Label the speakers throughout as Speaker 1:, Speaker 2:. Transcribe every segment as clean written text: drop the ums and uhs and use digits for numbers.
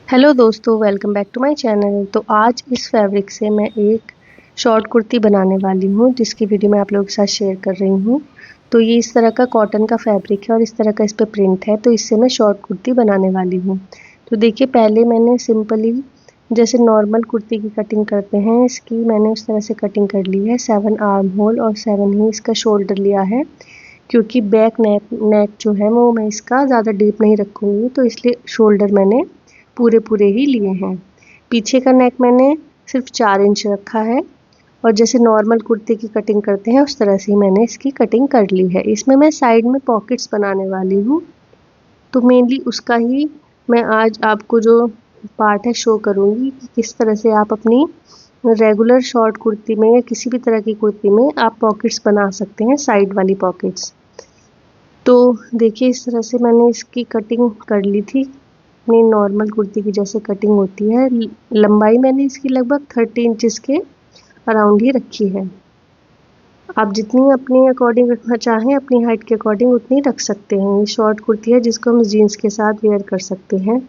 Speaker 1: Hello दोस्तों, welcome back to my channel. तो आज इस फैब्रिक से मैं एक शॉर्ट कुर्ती बनाने वाली हूँ, जिसकी वीडियो मैं आप लोगों के साथ शेयर कर रही हूँ। तो ये इस तरह का कॉटन का फैब्रिक है और इस तरह का इस पर प्रिंट है, तो इससे मैं शॉर्ट कुर्ती बनाने वाली हूँ। तो देखिए, पहले मैंने सिंपली जैसे नॉर्मल कुर्ती की कटिंग करते हैं, इसकी मैंने उस तरह से कटिंग कर ली है। 7 आर्म होल और 7 ही इसका शोल्डर लिया है, क्योंकि बैक नेक जो है वो मैं इसका ज़्यादा डीप नहीं रखूँगी, तो इसलिए शोल्डर मैंने पूरे पूरे ही लिए हैं। पीछे का नेक मैंने सिर्फ 4 इंच रखा है और जैसे नॉर्मल कुर्ते की कटिंग करते हैं उस तरह से ही मैंने इसकी कटिंग कर ली है। इसमें मैं साइड में पॉकेट्स बनाने वाली हूँ, तो मेनली उसका ही मैं आज आपको जो पार्ट है शो करूँगी कि किस तरह से आप अपनी रेगुलर शॉर्ट कुर्ती में या किसी भी तरह की कुर्ती में आप पॉकेट्स बना सकते हैं, साइड वाली पॉकेट्स। तो देखिए, इस तरह से मैंने इसकी कटिंग कर ली थी, अपनी नॉर्मल कुर्ती की जैसे कटिंग होती है। लंबाई मैंने इसकी लगभग 30 इंचेस के अराउंड ही रखी है। आप जितनी अपनी अकॉर्डिंग रखना चाहें, अपनी हाइट के अकॉर्डिंग उतनी रख सकते हैं। ये शॉर्ट कुर्ती है जिसको हम जीन्स के साथ वेयर कर सकते हैं।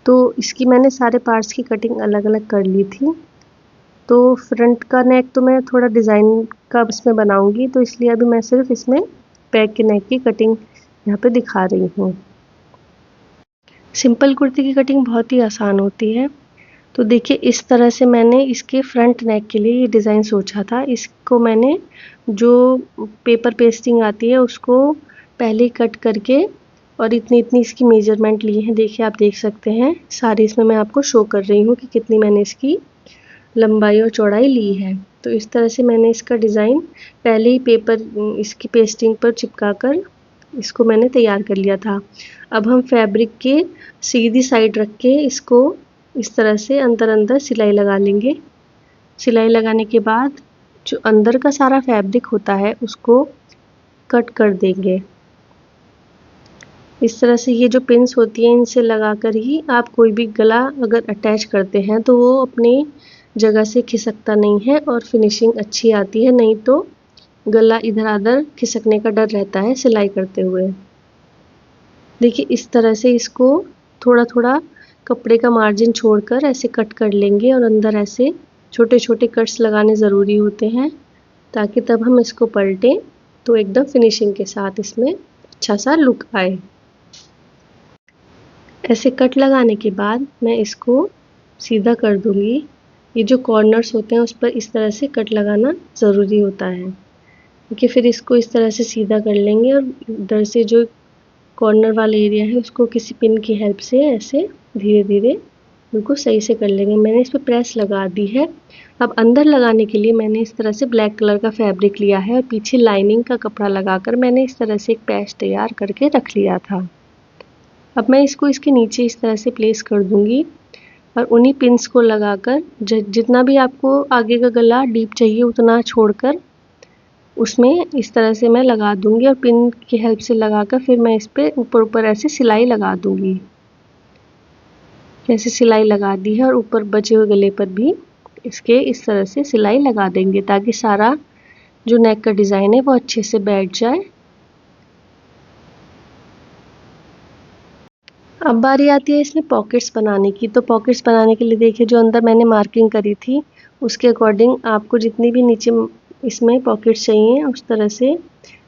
Speaker 1: तो इसकी मैंने सारे पार्ट्स की कटिंग अलग अलग कर ली थी। तो फ्रंट का नेक तो मैं थोड़ा डिज़ाइन का इसमें बनाऊंगी, तो इसलिए अभी मैं सिर्फ इसमें बैक के नेक की कटिंग यहाँ पे दिखा रही हूँ। सिंपल कुर्ती की कटिंग बहुत ही आसान होती है। तो देखिए, इस तरह से मैंने इसके फ्रंट नेक के लिए ये डिज़ाइन सोचा था। इसको मैंने जो पेपर पेस्टिंग आती है उसको पहले कट करके और इतनी इतनी इसकी मेजरमेंट ली है। देखिए, आप देख सकते हैं सारी इसमें मैं आपको शो कर रही हूँ कि कितनी मैंने इसकी लंबाई और चौड़ाई ली है। तो इस तरह से मैंने इसका डिज़ाइन पहले ही पेपर इसकी पेस्टिंग पर चिपका कर इसको मैंने तैयार कर लिया था। अब हम फैब्रिक के सीधी साइड रख के इसको इस तरह से अंदर अंदर सिलाई लगा लेंगे। सिलाई लगाने के बाद जो अंदर का सारा फैब्रिक होता है उसको कट कर देंगे। इस तरह से ये जो पिन्स होती हैं इनसे लगाकर ही आप कोई भी गला अगर अटैच करते हैं तो वो अपनी जगह से खिसकता नहीं है और फिनिशिंग अच्छी आती है। नहीं तो गला इधर उधर खिसकने का डर रहता है सिलाई करते हुए। देखिए, इस तरह से इसको थोड़ा थोड़ा कपड़े का मार्जिन छोड़कर ऐसे कट कर लेंगे और अंदर ऐसे छोटे छोटे कट्स लगाने ज़रूरी होते हैं, ताकि तब हम इसको पलटें तो एकदम फिनिशिंग के साथ इसमें अच्छा सा लुक आए। ऐसे कट लगाने के बाद मैं इसको सीधा कर दूंगी। ये जो कॉर्नर्स होते हैं उस पर इस तरह से कट लगाना ज़रूरी होता है, क्योंकि फिर इसको इस तरह से सीधा कर लेंगे और इधर से जो कॉर्नर वाला एरिया है उसको किसी पिन की हेल्प से ऐसे धीरे धीरे बिल्कुल सही से कर लेंगे। मैंने इस पर प्रेस लगा दी है। अब अंदर लगाने के लिए मैंने इस तरह से ब्लैक कलर का फैब्रिक लिया है और पीछे लाइनिंग का कपड़ा लगाकर मैंने इस तरह से एक पैच तैयार करके रख लिया था। अब मैं इसको इसके नीचे इस तरह से प्लेस कर दूंगी और उन्हीं पिन्स को लगाकर जितना भी आपको आगे का गला डीप चाहिए उतना छोड़कर उसमें इस तरह से मैं लगा दूंगी और पिन की हेल्प से लगाकर फिर मैं इस पर ऊपर ऊपर ऐसे सिलाई लगा दूंगी। जैसे सिलाई लगा दी है और ऊपर बचे हुए गले पर भी इसके इस तरह से सिलाई लगा देंगे, ताकि सारा जो नेक का डिज़ाइन है वो अच्छे से बैठ जाए। अब बारी आती है इसमें पॉकेट्स बनाने की। तो पॉकेट्स बनाने के लिए देखिए, जो अंदर मैंने मार्किंग करी थी उसके अकॉर्डिंग आपको जितनी भी नीचे इसमें पॉकेट्स चाहिए उस तरह से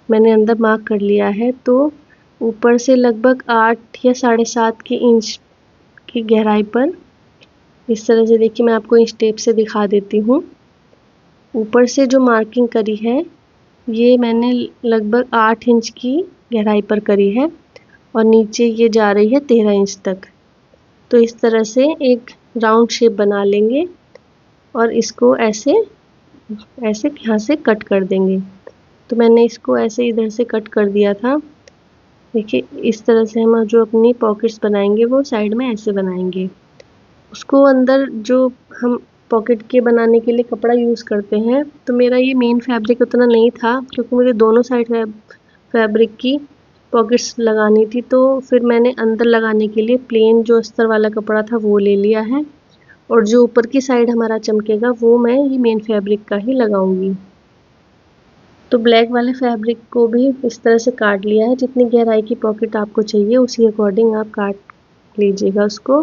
Speaker 1: मैंने अंदर मार्क कर लिया है। तो ऊपर से लगभग 8 या 7.5 की इंच की गहराई पर इस तरह से देखिए, मैं आपको इंच टेप से दिखा देती हूँ। ऊपर से जो मार्किंग करी है ये मैंने लगभग 8 इंच की गहराई पर करी है और नीचे ये जा रही है 13 इंच तक। तो इस तरह से एक राउंड शेप बना लेंगे और इसको ऐसे ऐसे यहाँ से कट कर देंगे। तो मैंने इसको ऐसे इधर से कट कर दिया था। देखिए, इस तरह से हम जो अपनी पॉकेट्स बनाएंगे वो साइड में ऐसे बनाएंगे। उसको अंदर जो हम पॉकेट के बनाने के लिए कपड़ा यूज़ करते हैं, तो मेरा ये मेन फैब्रिक उतना नहीं था, क्योंकि मुझे दोनों साइड फैब्रिक की पॉकेट्स लगानी थी। तो फिर मैंने अंदर लगाने के लिए प्लेन जो अस्तर वाला कपड़ा था वो ले लिया है और जो ऊपर की साइड हमारा चमकेगा वो मैं ये मेन फैब्रिक का ही लगाऊंगी। तो ब्लैक वाले फैब्रिक को भी इस तरह से काट लिया है। जितनी गहराई की पॉकेट आपको चाहिए उसी अकॉर्डिंग आप काट लीजिएगा उसको।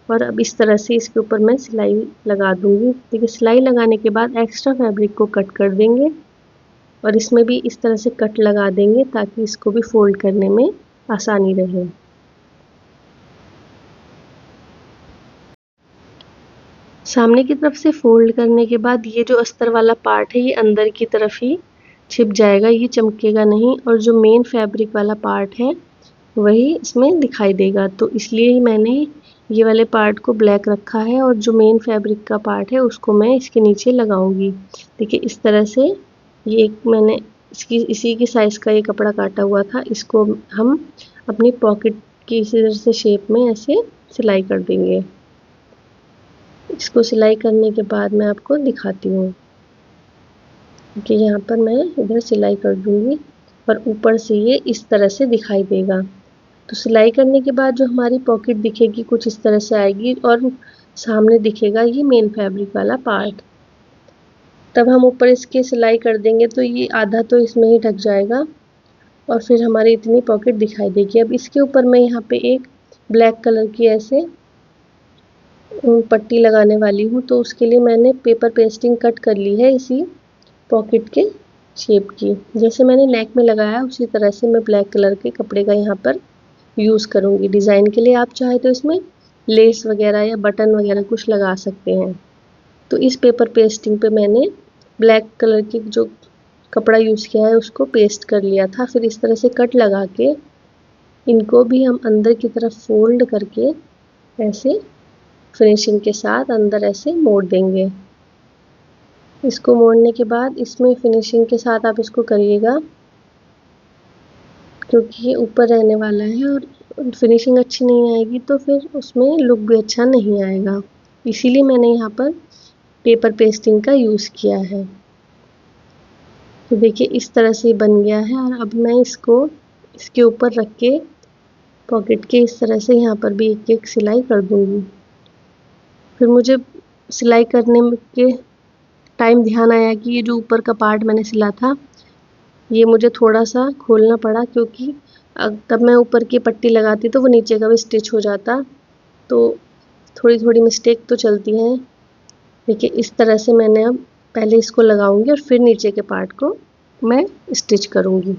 Speaker 1: और अब इस तरह से इसके ऊपर मैं सिलाई लगा दूंगी। देखिए सिलाई लगाने के बाद एक्स्ट्रा फैब्रिक को कट कर देंगे और इसमें भी इस तरह से कट लगा देंगे ताकि इसको भी फोल्ड करने में आसानी रहे। सामने की तरफ से फोल्ड करने के बाद ये जो अस्तर वाला पार्ट है ये अंदर की तरफ ही छिप जाएगा, ये चमकेगा नहीं, और जो मेन फैब्रिक वाला पार्ट है वही इसमें दिखाई देगा। तो इसलिए ही मैंने ये वाले पार्ट को ब्लैक रखा है और जो मेन फैब्रिक का पार्ट है उसको मैं इसके नीचे लगाऊंगी। देखिए इस तरह से ये एक मैंने इसी की साइज़ का ये कपड़ा काटा हुआ था, इसको हम अपनी पॉकेट की इसी तरह से शेप में ऐसे सिलाई कर देंगे। इसको सिलाई करने के बाद मैं आपको दिखाती हूँ कि यहाँ पर मैं इधर सिलाई कर दूँगी और ऊपर से ये इस तरह से दिखाई देगा। तो सिलाई करने के बाद जो हमारी पॉकेट दिखेगी कुछ इस तरह से आएगी और सामने दिखेगा ये मेन फैब्रिक वाला पार्ट। तब हम ऊपर इसके सिलाई कर देंगे तो ये आधा तो इसमें ही ढक जाएगा और फिर हमारी इतनी पॉकेट दिखाई देगी। अब इसके ऊपर मैं यहाँ पे एक ब्लैक कलर की ऐसे पट्टी लगाने वाली हूँ। तो उसके लिए मैंने पेपर पेस्टिंग कट कर ली है इसी पॉकेट के शेप की। जैसे मैंने नेक में लगाया उसी तरह से मैं ब्लैक कलर के कपड़े का यहाँ पर यूज़ करूँगी डिज़ाइन के लिए। आप चाहे तो इसमें लेस वगैरह या बटन वगैरह कुछ लगा सकते हैं। तो इस पेपर पेस्टिंग पे मैंने ब्लैक कलर की जो कपड़ा यूज़ किया है उसको पेस्ट कर लिया था। फिर इस तरह से कट लगा के इनको भी हम अंदर की तरफ फोल्ड करके ऐसे फिनिशिंग के साथ अंदर ऐसे मोड़ देंगे। इसको मोड़ने के बाद इसमें फिनिशिंग के साथ आप इसको करिएगा क्योंकि ये ऊपर रहने वाला है और फिनिशिंग अच्छी नहीं आएगी तो फिर उसमें लुक भी अच्छा नहीं आएगा। इसीलिए मैंने यहाँ पर पेपर पेस्टिंग का यूज़ किया है। तो देखिए इस तरह से बन गया है और अब मैं इसको इसके ऊपर रख के पॉकेट के इस तरह से यहाँ पर भी एक एक सिलाई कर दूँगी। फिर मुझे सिलाई करने के टाइम ध्यान आया कि ये जो ऊपर का पार्ट मैंने सिला था ये मुझे थोड़ा सा खोलना पड़ा क्योंकि तब मैं ऊपर की पट्टी लगाती तो वो नीचे का भी स्टिच हो जाता। तो थोड़ी थोड़ी मिस्टेक तो चलती हैं। देखिए इस तरह से मैंने अब पहले इसको लगाऊंगी और फिर नीचे के पार्ट को मैं स्टिच करूंगी।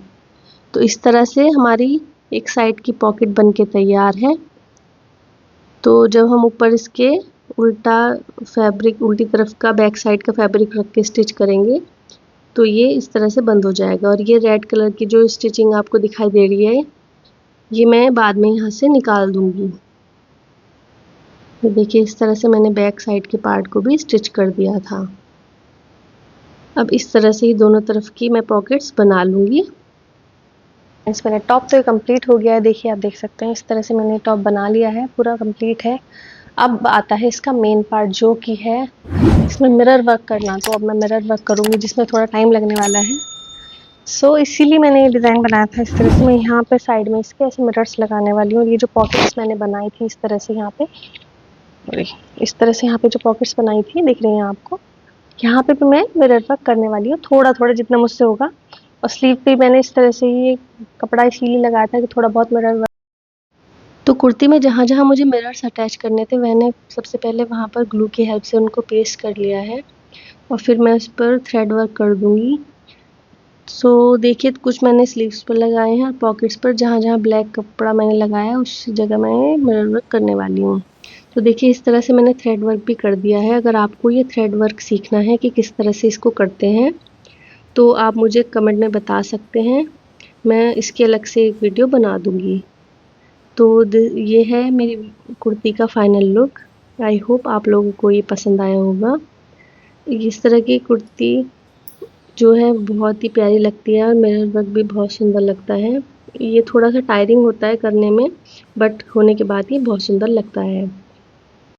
Speaker 1: तो इस तरह से हमारी एक साइड की पॉकेट बन के तैयार है। तो जब हम ऊपर इसके उल्टा फैब्रिक उल्टी तरफ का बैक साइड का फैब्रिक रख के स्टिच करेंगे तो ये इस तरह से बंद हो जाएगा। और ये रेड कलर की जो स्टिचिंग आपको दिखाई दे रही है ये मैं बाद में यहाँ से निकाल दूंगी। तो देखिए इस तरह से मैंने बैक साइड के पार्ट को भी स्टिच कर दिया था। अब इस तरह से ही दोनों तरफ की मैं पॉकेट्स बना लूँगी। मैंने टॉप तो कंप्लीट हो गया है। देखिए आप देख सकते हैं इस तरह से मैंने टॉप बना लिया है, पूरा कंप्लीट है। अब आता है इसका मेन पार्ट जो कि है इसमें मिरर वर्क करना। तो अब मैं मिरर वर्क करूँगी जिसमें थोड़ा टाइम लगने वाला है। सो इसीलिए मैंने ये डिज़ाइन बनाया था। इस तरह से मैं यहाँ पे साइड में इसके ऐसे मिरर्स लगाने वाली हूँ। ये जो पॉकेट्स मैंने बनाई थी इस तरह से यहाँ पे, इस तरह से यहाँ पे जो पॉकेट्स बनाई थी दिख रही हैं आपको, यहाँ पे भी मैं मिरर वर्क करने वाली हूँ थोड़ा थोड़ा जितना मुझसे होगा। और स्लीव पे मैंने इस तरह से ये कपड़ा इसीलिए लगाया था कि थोड़ा बहुत मिरर वर्क। तो कुर्ती में जहाँ जहाँ मुझे मिरर्स अटैच करने थे मैंने सबसे पहले वहाँ पर ग्लू की हेल्प से उनको पेस्ट कर लिया है और फिर मैं उस पर थ्रेड वर्क कर दूँगी। सो देखिए कुछ मैंने स्लीव्स पर लगाए हैं और पॉकेट्स पर जहाँ जहाँ ब्लैक कपड़ा मैंने लगाया उस जगह मैं मिरर वर्क करने वाली हूँ। तो देखिए इस तरह से मैंने थ्रेड वर्क भी कर दिया है। अगर आपको ये थ्रेड वर्क सीखना है कि किस तरह से इसको करते हैं तो आप मुझे कमेंट में बता सकते हैं, मैं इसके अलग से एक वीडियो बना दूँगी। तो ये है मेरी कुर्ती का फाइनल लुक। आई होप आप लोगों को ये पसंद आया होगा। इस तरह की कुर्ती जो है बहुत ही प्यारी लगती है और मिरर वर्क भी बहुत सुंदर लगता है। ये थोड़ा सा टायरिंग होता है करने में बट होने के बाद ये बहुत सुंदर लगता है।